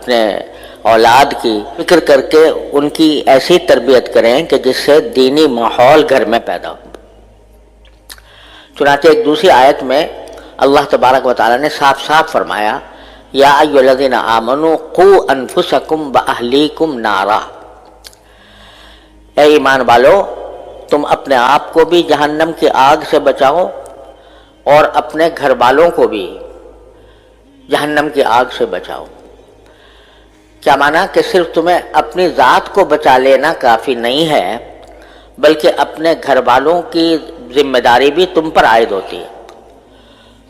اپنے اولاد کی فکر کر کے ان کی ایسی تربیت کریں کہ جس سے دینی ماحول گھر میں پیدا ہو۔ چنانچہ ایک دوسری آیت میں اللہ تبارک و تعالیٰ نے صاف صاف فرمایا یا ایھا الذین آمنوا قوا انفسکم واہلیکم نارا، اے ایمان والو تم اپنے آپ کو بھی جہنم کی آگ سے بچاؤ اور اپنے گھر والوں کو بھی جہنم کی آگ سے بچاؤ۔ کیا مانا کہ صرف تمہیں اپنی ذات کو بچا لینا کافی نہیں ہے بلکہ اپنے گھر والوں کی ذمہ داری بھی تم پر عائد ہوتی ہے۔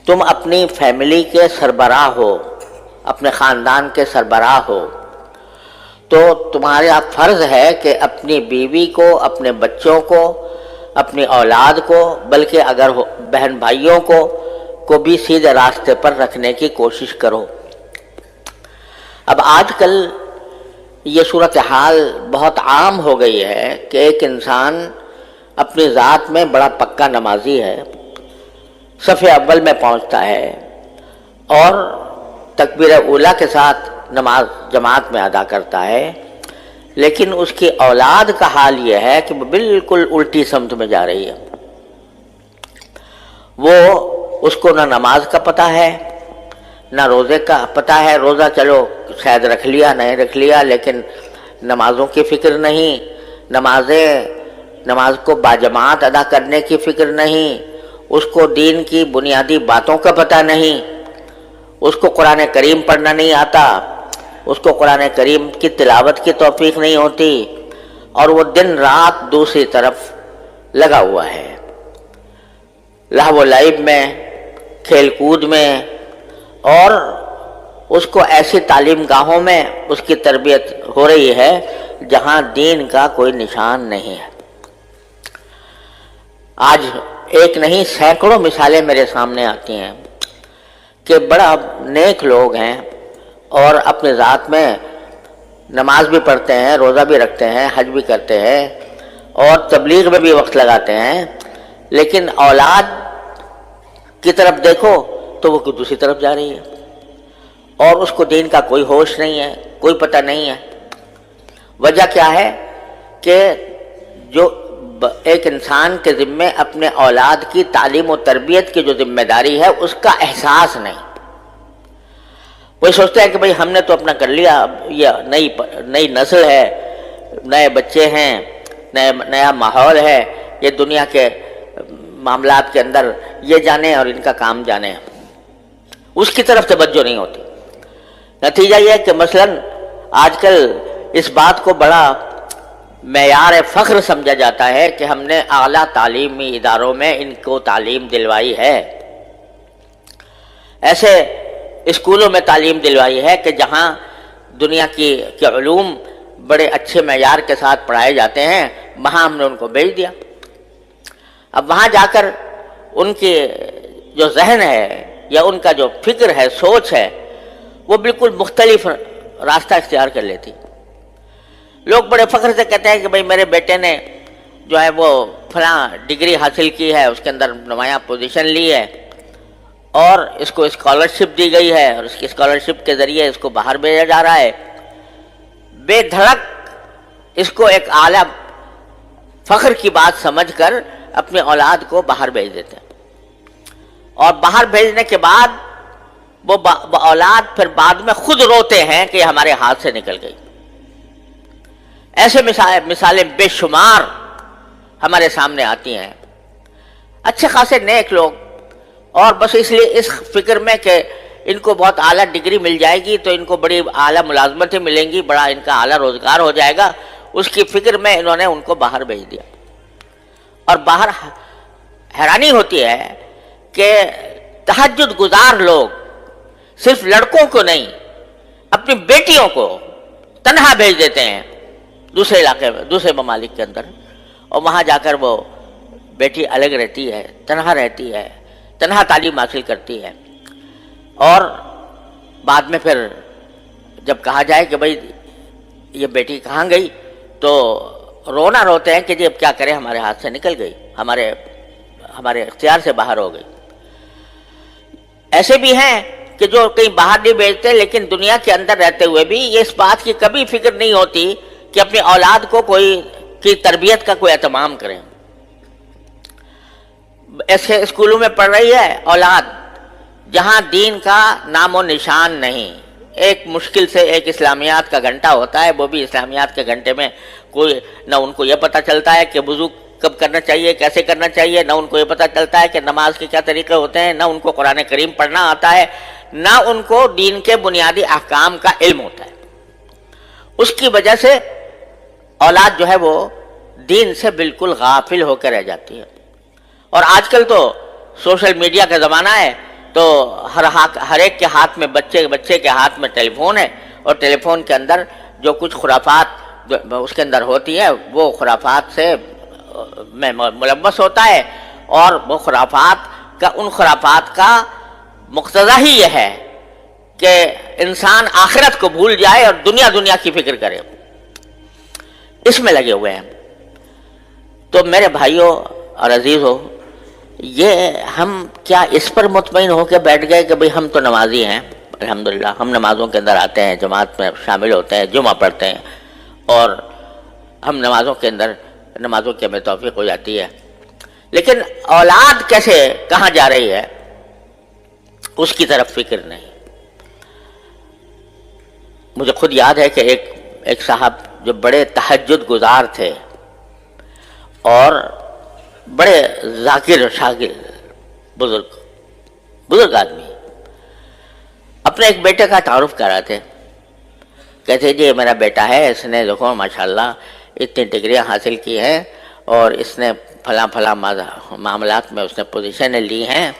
تم اپنی فیملی کے سربراہ ہو، اپنے خاندان کے سربراہ ہو، تو تمہارا فرض ہے کہ اپنی بیوی کو، اپنے بچوں کو، اپنی اولاد کو، بلکہ اگر بہن بھائیوں کو بھی سیدھے راستے پر رکھنے کی کوشش کرو۔ اب آج کل یہ صورتحال بہت عام ہو گئی ہے کہ ایک انسان اپنی ذات میں بڑا پکا نمازی ہے، صف اول میں پہنچتا ہے اور تکبیر اولیٰ کے ساتھ نماز جماعت میں ادا کرتا ہے، لیکن اس کی اولاد کا حال یہ ہے کہ وہ بالکل الٹی سمت میں جا رہی ہے۔ وہ اس کو نہ نماز کا پتہ ہے نہ روزے کا پتہ ہے، روزہ چلو شاید رکھ لیا نہیں رکھ لیا، لیکن نمازوں کی فکر نہیں، نماز کو باجماعت ادا کرنے کی فکر نہیں، اس کو دین کی بنیادی باتوں کا پتہ نہیں، اس کو قرآن کریم پڑھنا نہیں آتا، اس کو قرآن کریم کی تلاوت کی توفیق نہیں ہوتی، اور وہ دن رات دوسری طرف لگا ہوا ہے، لہو و لعب میں، کھیل کود میں، اور اس کو ایسی تعلیم گاہوں میں اس کی تربیت ہو رہی ہے جہاں دین کا کوئی نشان نہیں ہے۔ آج ایک نہیں سینکڑوں مثالیں میرے سامنے آتی ہیں کہ بڑا نیک لوگ ہیں اور اپنی ذات میں نماز بھی پڑھتے ہیں، روزہ بھی رکھتے ہیں، حج بھی کرتے ہیں اور تبلیغ میں بھی وقت لگاتے ہیں، لیکن اولاد کی طرف دیکھو تو وہ دوسری طرف جا رہی ہے اور اس کو دین کا کوئی ہوش نہیں ہے، کوئی پتہ نہیں ہے۔ وجہ کیا ہے کہ جو ایک انسان کے ذمے اپنے اولاد کی تعلیم و تربیت کی جو ذمہ داری ہے اس کا احساس نہیں۔ وہ سوچتا ہے کہ بھئی ہم نے تو اپنا کر لیا، اب یہ نئی نسل ہے، نئے بچے ہیں، نیا ماحول ہے، یہ دنیا کے معاملات کے اندر یہ جانے اور ان کا کام جانے، اس کی طرف توجہ نہیں ہوتی۔ نتیجہ یہ ہے کہ مثلا آج کل اس بات کو بڑا معیار فخر سمجھا جاتا ہے کہ ہم نے اعلیٰ تعلیمی اداروں میں ان کو تعلیم دلوائی ہے، ایسے اسکولوں میں تعلیم دلوائی ہے کہ جہاں دنیا کے علوم بڑے اچھے معیار کے ساتھ پڑھائے جاتے ہیں، وہاں ہم نے ان کو بھیج دیا۔ اب وہاں جا کر ان کے جو ذہن ہے یا ان کا جو فکر ہے، سوچ ہے، وہ بالکل مختلف راستہ اختیار کر لیتی۔ لوگ بڑے فخر سے کہتے ہیں کہ بھئی میرے بیٹے نے جو ہے وہ فلاں ڈگری حاصل کی ہے، اس کے اندر نمایاں پوزیشن لی ہے اور اس کو اسکالرشپ دی گئی ہے اور اس کی اسکالرشپ کے ذریعے اس کو باہر بھیجا جا رہا ہے۔ بے دھڑک اس کو ایک اعلیٰ فخر کی بات سمجھ کر اپنی اولاد کو باہر بھیج دیتے ہیں، اور باہر بھیجنے کے بعد وہ اولاد پھر بعد میں خود روتے ہیں کہ یہ ہمارے ہاتھ سے نکل گئی۔ ایسے مثالیں بے شمار ہمارے سامنے آتی ہیں۔ اچھے خاصے نیک لوگ، اور بس اس لیے اس فکر میں کہ ان کو بہت اعلیٰ ڈگری مل جائے گی تو ان کو بڑی اعلیٰ ملازمتیں ملیں گی، بڑا ان کا اعلیٰ روزگار ہو جائے گا، اس کی فکر میں انہوں نے ان کو باہر بھیج دیا۔ اور باہر حیرانی ہوتی ہے کہ تہجد گزار لوگ صرف لڑکوں کو نہیں، اپنی بیٹیوں کو تنہا بھیج دیتے ہیں دوسرے علاقے میں، دوسرے ممالک کے اندر، اور وہاں جا کر وہ بیٹی الگ رہتی ہے، تنہا رہتی ہے، تنہا تعلیم حاصل کرتی ہے، اور بعد میں پھر جب کہا جائے کہ بھئی یہ بیٹی کہاں گئی تو رونا روتے ہیں کہ جی اب کیا کریں، ہمارے ہاتھ سے نکل گئی، ہمارے اختیار سے باہر ہو گئی۔ ایسے بھی ہیں کہ جو کہیں باہر نہیں بیچتے لیکن دنیا کے اندر رہتے ہوئے بھی یہ اس بات کی کبھی فکر نہیں ہوتی کہ اپنی اولاد کو کوئی کی تربیت کا کوئی اہتمام کریں. ایسے اسکولوں میں پڑھ رہی ہے اولاد جہاں دین کا نام و نشان نہیں. ایک مشکل سے ایک اسلامیات کا گھنٹہ ہوتا ہے، وہ بھی اسلامیات کے گھنٹے میں کوئی نہ ان کو یہ پتہ چلتا ہے کہ وضو کب کرنا چاہیے، کیسے کرنا چاہیے، نہ ان کو یہ پتہ چلتا ہے کہ نماز کے کیا طریقے ہوتے ہیں، نہ ان کو قرآن کریم پڑھنا آتا ہے، نہ ان کو دین کے بنیادی احکام کا علم ہوتا ہے. اس کی وجہ سے اولاد جو ہے وہ دین سے بالکل غافل ہو کے رہ جاتی ہے. اور آج کل تو سوشل میڈیا کا زمانہ ہے، تو ہر ایک کے ہاتھ میں بچے کے ہاتھ میں ٹیلی فون ہے، اور ٹیلی فون کے اندر جو کچھ خرافات اس کے اندر ہوتی ہے وہ خرافات سے میں ملوث ہوتا ہے. اور وہ ان خرافات کا مقتضا ہی یہ ہے کہ انسان آخرت کو بھول جائے اور دنیا کی فکر کرے. اس میں لگے ہوئے ہیں. تو میرے بھائیوں اور عزیزوں، یہ ہم کیا اس پر مطمئن ہو کے بیٹھ گئے کہ بھئی ہم تو نمازی ہیں، الحمدللہ ہم نمازوں کے اندر آتے ہیں، جماعت میں شامل ہوتے ہیں، جمعہ پڑھتے ہیں، اور ہم نمازوں کی ہمیں توفیق ہو جاتی ہے. لیکن اولاد کیسے کہاں جا رہی ہے اس کی طرف فکر نہیں. مجھے خود یاد ہے کہ ایک صاحب جو بڑے تہجد گزار تھے اور بڑے ذاکر شاکر بزرگ آدمی، اپنے ایک بیٹے کا تعارف کر رہے تھے. کہتے جی میرا بیٹا ہے، اس نے دیکھو ماشاءاللہ اتنی ڈگریاں حاصل کی ہیں، اور اس نے فلاں معاملات میں اس نے پوزیشنیں لی ہیں،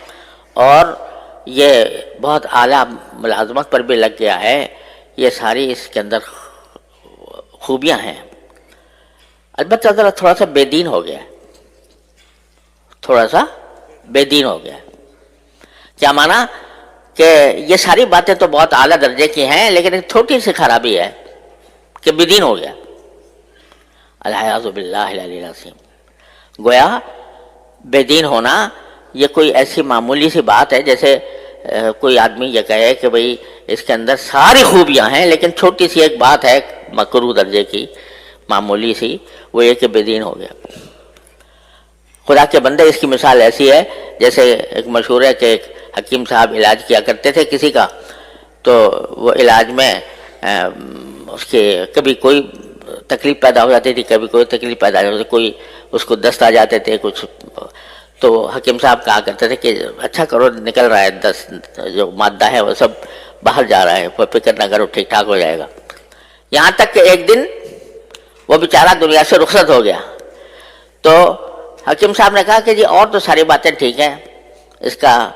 اور یہ بہت اعلیٰ ملازمت پر بھی لگ گیا ہے، یہ ساری اس کے اندر خوبیاں ہیں. البتہ ذرا تھوڑا سا بے دین ہو گیا، کیا مانا کہ یہ ساری باتیں تو بہت اعلیٰ درجے کی ہیں، لیکن ایک چھوٹی سی خرابی ہے کہ بے دین ہو گیا. العیاذ باللہ العلی العظیم. گویا بے دین ہونا یہ کوئی ایسی معمولی سی بات ہے جیسے کوئی آدمی یہ کہے کہ بھئی اس کے اندر ساری خوبیاں ہیں لیکن چھوٹی سی ایک بات ہے مکروہ درجے کی، معمولی سی، وہ یہ کہ بے دین ہو گیا. خدا کے بندے، اس کی مثال ایسی ہے جیسے ایک مشہور ہے کہ ایک حکیم صاحب علاج کیا کرتے تھے کسی کا، تو وہ علاج میں اس کے کبھی کوئی تکلیف پیدا ہو جاتی تھی، کبھی کوئی تکلیف پیدا ہو جاتی تھی، کوئی اس کو دست آ جاتے تھے کچھ، تو حکیم صاحب کہا کرتے تھے کہ اچھا کرو، نکل رہا ہے دست، جو مادہ ہے وہ سب باہر جا رہا ہے، فکر نہ کرو، ٹھیک ٹھاک ہو جائے گا. یہاں تک کہ ایک دن وہ بیچارہ دنیا سے رخصت ہو گیا. تو حکیم صاحب نے کہا کہ جی اور تو ساری باتیں ٹھیک ہیں، اس کا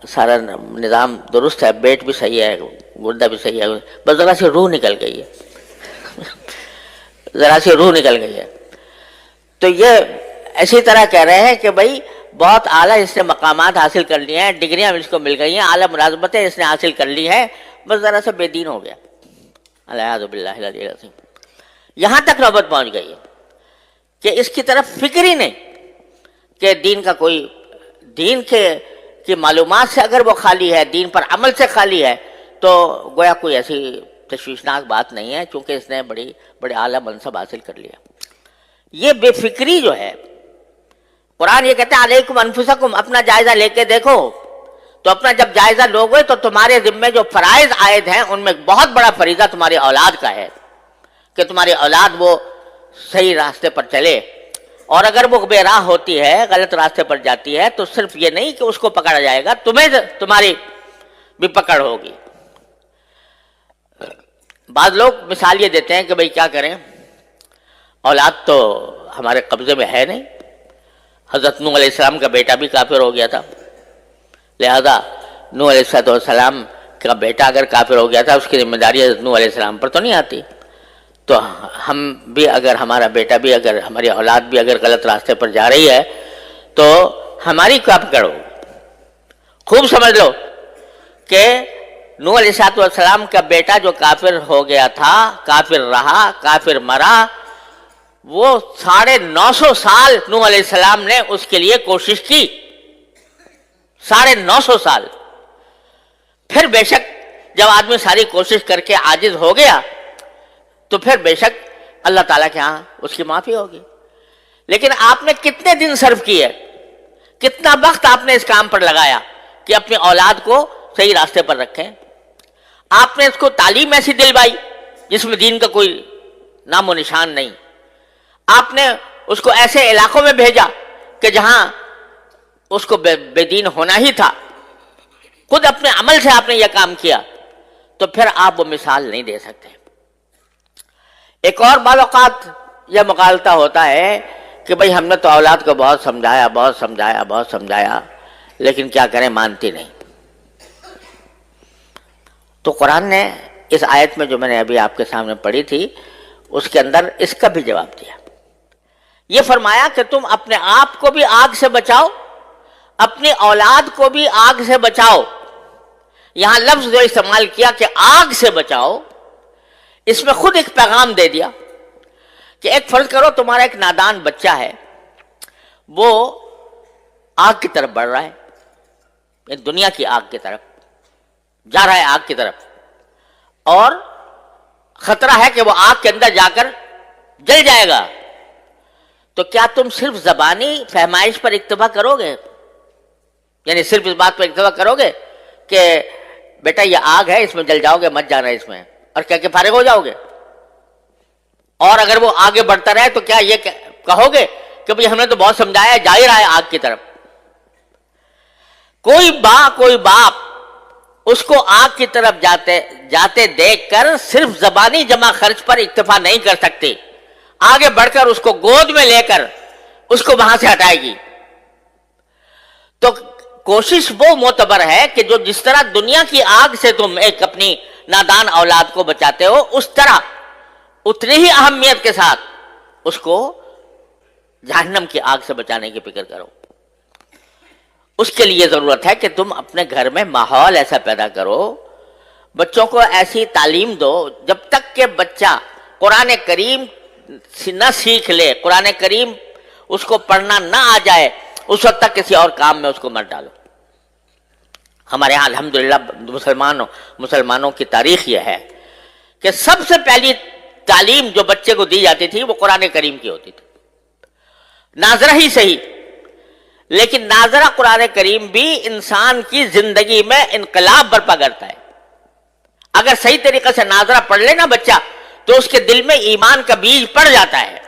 سارا نظام درست ہے، پیٹ بھی صحیح ہے، گردہ بھی صحیح ہے، بس ذرا سی روح نکل گئی ہے. تو یہ اسی طرح کہہ رہے ہیں کہ بھائی بہت اعلیٰ اس نے مقامات حاصل کر لیے ہیں، ڈگریاں اس کو مل گئی ہیں، اعلیٰ ملازمتیں اس نے حاصل کر لی ہیں، بس ذرا سا بے دین ہو گیا. العیاذ باللہ العلی العظیم. یہاں تک نوبت پہنچ گئی ہے کہ اس کی طرف فکر ہی نہیں کہ دین کا کوئی، دین کی معلومات سے اگر وہ خالی ہے، دین پر عمل سے خالی ہے، تو گویا کوئی ایسی تشویشناک بات نہیں ہے، چونکہ اس نے بڑے اعلیٰ منصب حاصل کر لیا. یہ بے فکری جو ہے، قرآن یہ کہتا ہے علیکم انفسکم، اپنا جائزہ لے کے دیکھو. تو اپنا جب جائزہ لوگے تو تمہارے ذمے جو فرائض عائد ہیں ان میں بہت بڑا فریضہ تمہاری اولاد کا ہے کہ تمہاری اولاد وہ صحیح راستے پر چلے. اور اگر وہ بے راہ ہوتی ہے، غلط راستے پر جاتی ہے، تو صرف یہ نہیں کہ اس کو پکڑا جائے گا، تمہاری بھی پکڑ ہوگی. بعض لوگ مثال یہ دیتے ہیں کہ بھئی کیا کریں، اولاد تو ہمارے قبضے میں ہے نہیں. حضرت نوح علیہ السلام کا بیٹا بھی کافر ہو گیا تھا، لہذا نوح علیہ السلام کا بیٹا اگر کافر ہو گیا تھا، اس کی ذمہ داری حضرت نوح علیہ السلام پر تو نہیں آتی. تو ہم بھی اگر، ہمارا بیٹا بھی اگر، ہماری اولاد بھی اگر غلط راستے پر جا رہی ہے تو ہماری کیا پکڑ ہوگی. خوب سمجھ لو کہ نوح علیہ السلام کا بیٹا جو کافر ہو گیا تھا، کافر رہا، کافر مرا، وہ 950 سال نوح علیہ السلام نے اس کے لیے کوشش کی. 950 سال پھر بے شک جب آدمی ساری کوشش کر کے عاجز ہو گیا تو پھر بے شک اللہ تعالیٰ کے ہاں اس کی معافی ہوگی. لیکن آپ نے کتنے دن صرف کیے, کتنا وقت آپ نے اس کام پر لگایا کہ اپنی اولاد کو صحیح راستے پر رکھیں. آپ نے اس کو تعلیم ایسی دلوائی جس میں دین کا کوئی نام و نشان نہیں. آپ نے اس کو ایسے علاقوں میں بھیجا کہ جہاں اس کو بے دین ہونا ہی تھا. خود اپنے عمل سے آپ نے یہ کام کیا, تو پھر آپ وہ مثال نہیں دے سکتے. ایک اور بعض اوقات یہ مغالطہ ہوتا ہے کہ بھئی ہم نے تو اولاد کو بہت سمجھایا لیکن کیا کریں, مانتی نہیں. تو قرآن نے اس آیت میں جو میں نے ابھی آپ کے سامنے پڑھی تھی اس کے اندر اس کا بھی جواب دیا. یہ فرمایا کہ تم اپنے آپ کو بھی آگ سے بچاؤ, اپنی اولاد کو بھی آگ سے بچاؤ. یہاں لفظ جو استعمال کیا کہ آگ سے بچاؤ, اس میں خود ایک پیغام دے دیا کہ ایک فرض کرو تمہارا ایک نادان بچہ ہے, وہ آگ کی طرف بڑھ رہا ہے, ایک دنیا کی آگ کی طرف جا رہا ہے, آگ کی طرف, اور خطرہ ہے کہ وہ آگ کے اندر جا کر جل جائے گا. تو کیا تم صرف زبانی فہمائش پر اکتفا کرو گے, یعنی صرف اس بات پر اکتفا کرو گے کہ بیٹا یہ آگ ہے اس میں جل جاؤ گے, مت جانا اس میں, اور کیا کہ فارغ ہو جاؤ گے؟ اور اگر وہ آگے بڑھتا رہے تو کیا یہ کہو گے کہ بھئی ہم نے تو بہت سمجھایا, جا ہی رہا ہے آگ کی طرف؟ کوئی باپ اس کو آگ کی طرف جاتے دیکھ کر صرف زبانی جمع خرچ پر اکتفا نہیں کر سکتے, آگے بڑھ کر اس کو گود میں لے کر اس کو وہاں سے ہٹائے گی. تو کوشش وہ معتبر ہے کہ جو جس طرح دنیا کی آگ سے تم ایک اپنی نادان اولاد کو بچاتے ہو, اس طرح اتنی ہی اہمیت کے ساتھ اس کو جہنم کی آگ سے بچانے کی فکر کرو. اس کے لیے ضرورت ہے کہ تم اپنے گھر میں ماحول ایسا پیدا کرو, بچوں کو ایسی تعلیم دو جب تک کہ بچہ قرآن کریم نہ سیکھ لے, قرآن کریم اس کو پڑھنا نہ آ جائے, اس وقت تک کسی اور کام میں اس کو مت ڈالو. ہمارے یہاں الحمدللہ مسلمانوں کی تاریخ یہ ہے کہ سب سے پہلی تعلیم جو بچے کو دی جاتی تھی وہ قرآن کریم کی ہوتی تھی, ناظرہ ہی صحیح, لیکن ناظرہ قرآن کریم بھی انسان کی زندگی میں انقلاب برپا کرتا ہے. اگر صحیح طریقے سے ناظرہ پڑھ لے نا بچہ تو اس کے دل میں ایمان کا بیج پڑ جاتا ہے,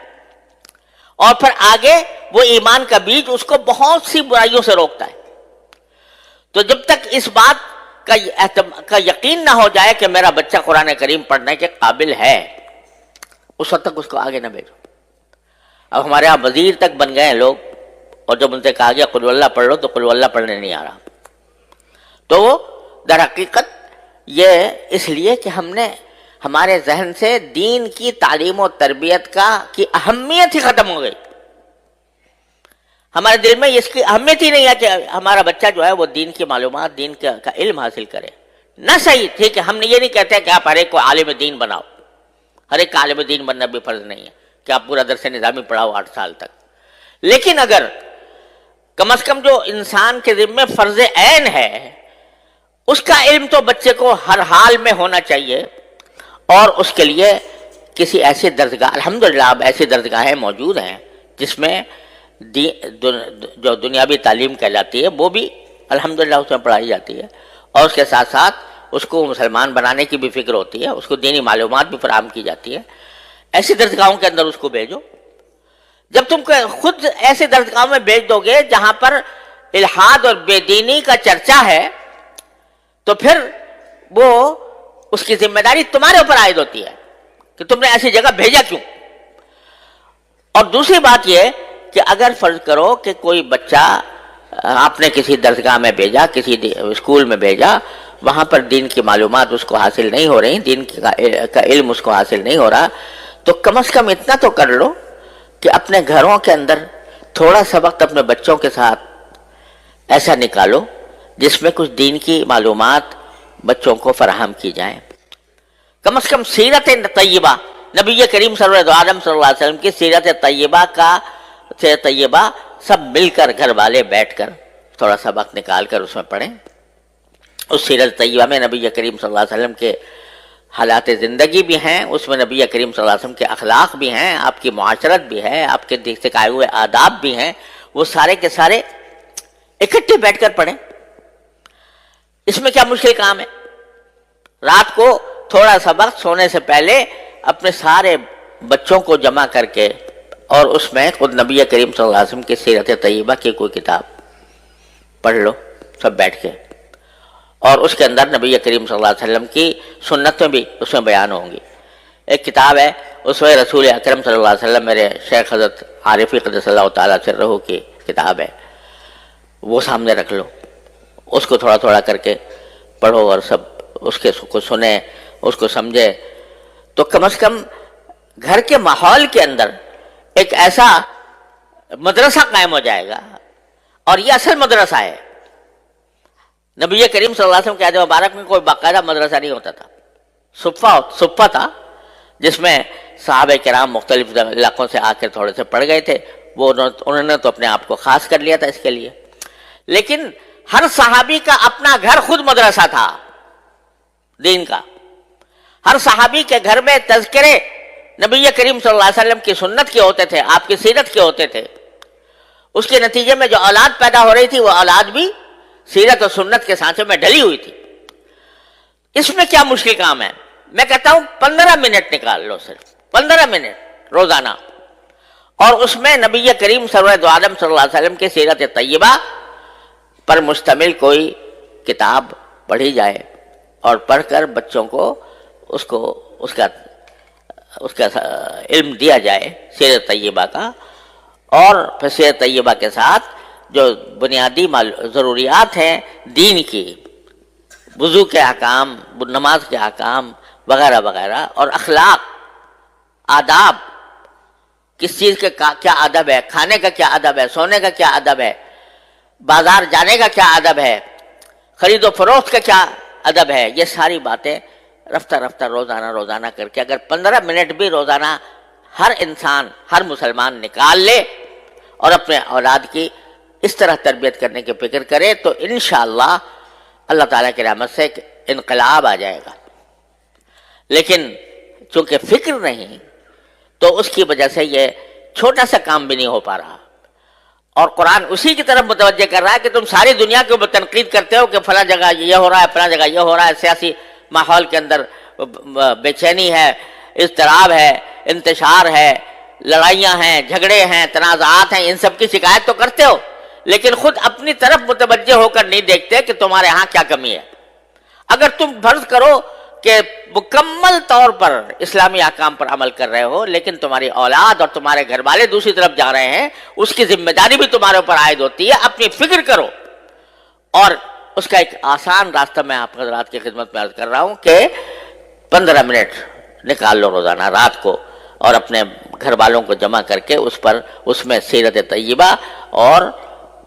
اور پھر آگے وہ ایمان کا بیج اس کو بہت سی برائیوں سے روکتا ہے. تو جب تک اس بات کا یقین نہ ہو جائے کہ میرا بچہ قرآن کریم پڑھنے کے قابل ہے, اس وقت تک اس کو آگے نہ بھیجو. اب ہمارے یہاں وزیر تک بن گئے ہیں لوگ, اور جب ان سے کہا گیا قل اللہ پڑھ لو تو قل اللہ پڑھنے نہیں آ رہا. تو در حقیقت یہ اس لیے کہ ہم نے ہمارے ذہن سے دین کی تعلیم و تربیت کی اہمیت ہی ختم ہو گئی. ہمارے دل میں اس کی اہمیت ہی نہیں ہے کہ ہمارا بچہ جو ہے وہ دین کی معلومات, دین کا علم حاصل کرے. نہ صحیح, ٹھیک ہے, ہم نے یہ نہیں کہتے کہ آپ ہر ایک کو عالم دین بناؤ, ہر ایک کا عالم دین بننا بھی فرض نہیں ہے کہ آپ پورا درس نظامی پڑھاؤ 8 سال تک. لیکن اگر کم از کم جو انسان کے ذمہ فرض عین ہے اس کا علم تو بچے کو ہر حال میں ہونا چاہیے, اور اس کے لیے کسی ایسی درسگاہ, الحمدللہ اب ایسی درسگاہیں موجود ہیں جس میں جو دنیاوی تعلیم کہلاتی ہے وہ بھی الحمدللہ اس میں پڑھائی جاتی ہے, اور اس کے ساتھ ساتھ اس کو مسلمان بنانے کی بھی فکر ہوتی ہے, اس کو دینی معلومات بھی فراہم کی جاتی ہے. ایسی درسگاہوں کے اندر اس کو بھیجو. جب تم خود ایسے درسگاہوں میں بھیج دو گے جہاں پر الحاد اور بے دینی کا چرچا ہے, تو پھر وہ اس کی ذمہ داری تمہارے اوپر عائد ہوتی ہے کہ تم نے ایسی جگہ بھیجا کیوں. اور دوسری بات یہ کہ اگر فرض کرو کہ کوئی بچہ آپ نے کسی درسگاہ میں بھیجا, کسی اسکول میں بھیجا, وہاں پر دین کی معلومات اس کو حاصل نہیں ہو رہی, دین کا علم اس کو حاصل نہیں ہو رہا, تو کم از کم اتنا تو کر لو کہ اپنے گھروں کے اندر تھوڑا سا وقت اپنے بچوں کے ساتھ ایسا نکالو جس میں کچھ دین کی معلومات بچوں کو فراہم کی جائیں. کم از کم سیرت طیبہ, نبی کریم صلی اللہ علیہ وسلم کی سیرت طیبہ سب مل کر گھر والے بیٹھ کر تھوڑا سا وقت نکال کر اس میں پڑھیں. اس سیرت طیبہ میں نبی کریم صلی اللہ علیہ وسلم کے حالات زندگی بھی ہیں، اس میں نبی کریم صلی اللہ علیہ وسلم کے اخلاق بھی ہیں، آپ کی معاشرت بھی ہے، آپ کے سکھائے ہوئے آداب بھی ہیں، وہ سارے کے سارے اکٹھے بیٹھ کر پڑھیں۔ اس میں کیا مشکل کام ہے؟ رات کو تھوڑا سا وقت سونے سے پہلے اپنے سارے بچوں کو جمع کر کے اور اس میں خود نبی کریم صلی اللہ علیہ وسلم کی سیرت طیبہ کی کوئی کتاب پڑھ لو سب بیٹھ کے، اور اس کے اندر نبی کریم صلی اللہ علیہ وسلم کی سنتیں بھی اس میں بیان ہوں گی۔ ایک کتاب ہے اسوہ رسول اکرم صلی اللہ علیہ وسلم، میرے شیخ حضرت عارفی قدس اللہ تعالیٰ سرہ کی کتاب ہے، وہ سامنے رکھ لو، اس کو تھوڑا تھوڑا کر کے پڑھو اور سب اس کے کو سنیں، اس کو سمجھے، تو کم از کم گھر کے ماحول کے اندر ایک ایسا مدرسہ قائم ہو جائے گا، اور یہ اصل مدرسہ ہے۔ نبی کریم صلی اللہ علیہ وسلم کے عہد مبارک میں کوئی باقاعدہ مدرسہ نہیں ہوتا تھا، صفہ تھا جس میں صحابہ کرام مختلف علاقوں سے آ کر تھوڑے سے پڑھ گئے تھے، وہ انہوں نے تو اپنے آپ کو خاص کر لیا تھا اس کے لیے، لیکن ہر صحابی کا اپنا گھر خود مدرسہ تھا دین کا۔ ہر صحابی کے گھر میں تذکرے نبی کریم صلی اللہ علیہ وسلم کی سنت کے ہوتے تھے، آپ کی سیرت کے ہوتے تھے، اس کے نتیجے میں جو اولاد پیدا ہو رہی تھی وہ اولاد بھی سیرت اور سنت کے سانچے میں ڈلی ہوئی تھی۔ اس میں کیا مشکل کام ہے؟ میں کہتا ہوں 15 منٹ نکال لو، صرف 15 منٹ روزانہ، اور اس میں نبی کریم سرور عالم صلی اللہ علیہ وسلم کی سیرت طیبہ پر مشتمل کوئی کتاب پڑھی جائے، اور پڑھ کر بچوں کو اس کا علم دیا جائے سیرت طیبہ کا، اور پھر سیرت طیبہ کے ساتھ جو بنیادی ضروریات ہیں دین کی، وضو کے احکام، نماز کے احکام وغیرہ وغیرہ، اور اخلاق، آداب، کس چیز کے کیا ادب ہے، کھانے کا کیا ادب ہے، سونے کا کیا ادب ہے، بازار جانے کا کیا ادب ہے، خرید و فروخت کا کیا ادب ہے، یہ ساری باتیں رفتہ رفتہ روزانہ کر کے اگر 15 منٹ بھی روزانہ ہر انسان، ہر مسلمان نکال لے اور اپنے اولاد کی اس طرح تربیت کرنے کی فکر کرے، تو انشاءاللہ اللہ تعالیٰ کی رحمت سے ایک انقلاب آ جائے گا۔ لیکن چونکہ فکر نہیں تو اس کی وجہ سے یہ چھوٹا سا کام بھی نہیں ہو پا رہا، اور قرآن اسی کی طرف متوجہ کر رہا ہے کہ تم ساری دنیا کے اوپر تنقید کرتے ہو کہ فلاں جگہ یہ ہو رہا ہے، فلاں جگہ یہ ہو رہا ہے، سیاسی ماحول کے اندر بے چینی ہے، اضطراب ہے، انتشار ہے، لڑائیاں ہیں، جھگڑے ہیں، تنازعات ہیں، ان سب کی شکایت تو کرتے ہو، لیکن خود اپنی طرف متوجہ ہو کر نہیں دیکھتے کہ تمہارے ہاں کیا کمی ہے۔ اگر تم فرض کرو کہ مکمل طور پر اسلامی احکام پر عمل کر رہے ہو، لیکن تمہاری اولاد اور تمہارے گھر والے دوسری طرف جا رہے ہیں، اس کی ذمہ داری بھی تمہارے اوپر عائد ہوتی ہے۔ اپنی فکر کرو، اور اس کا ایک آسان راستہ میں آپ حضرات کی خدمت میں عرض کر رہا ہوں کہ 15 منٹ نکال لو روزانہ رات کو، اور اپنے گھر والوں کو جمع کر کے اس میں سیرت طیبہ اور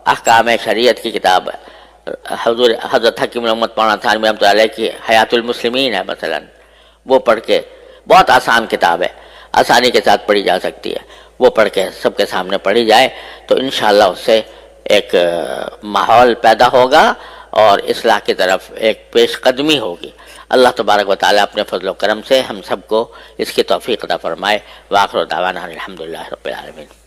احکام شریعت کی کتاب حضرت حکیم محمد مولانا تھانوی رحمۃ اللہ علیہ کی حیات المسلمین ہے مثلا، وہ پڑھ کے، بہت آسان کتاب ہے، آسانی کے ساتھ پڑھی جا سکتی ہے، وہ پڑھ کے سب کے سامنے پڑھی جائے تو انشاءاللہ اس سے ایک ماحول پیدا ہوگا اور اصلاح کی طرف ایک پیش قدمی ہوگی۔ اللہ تبارک و تعالیٰ اپنے فضل و کرم سے ہم سب کو اس کی توفیق عطا فرمائے۔ وآخر دعوانا الحمدللہ رب العالمین۔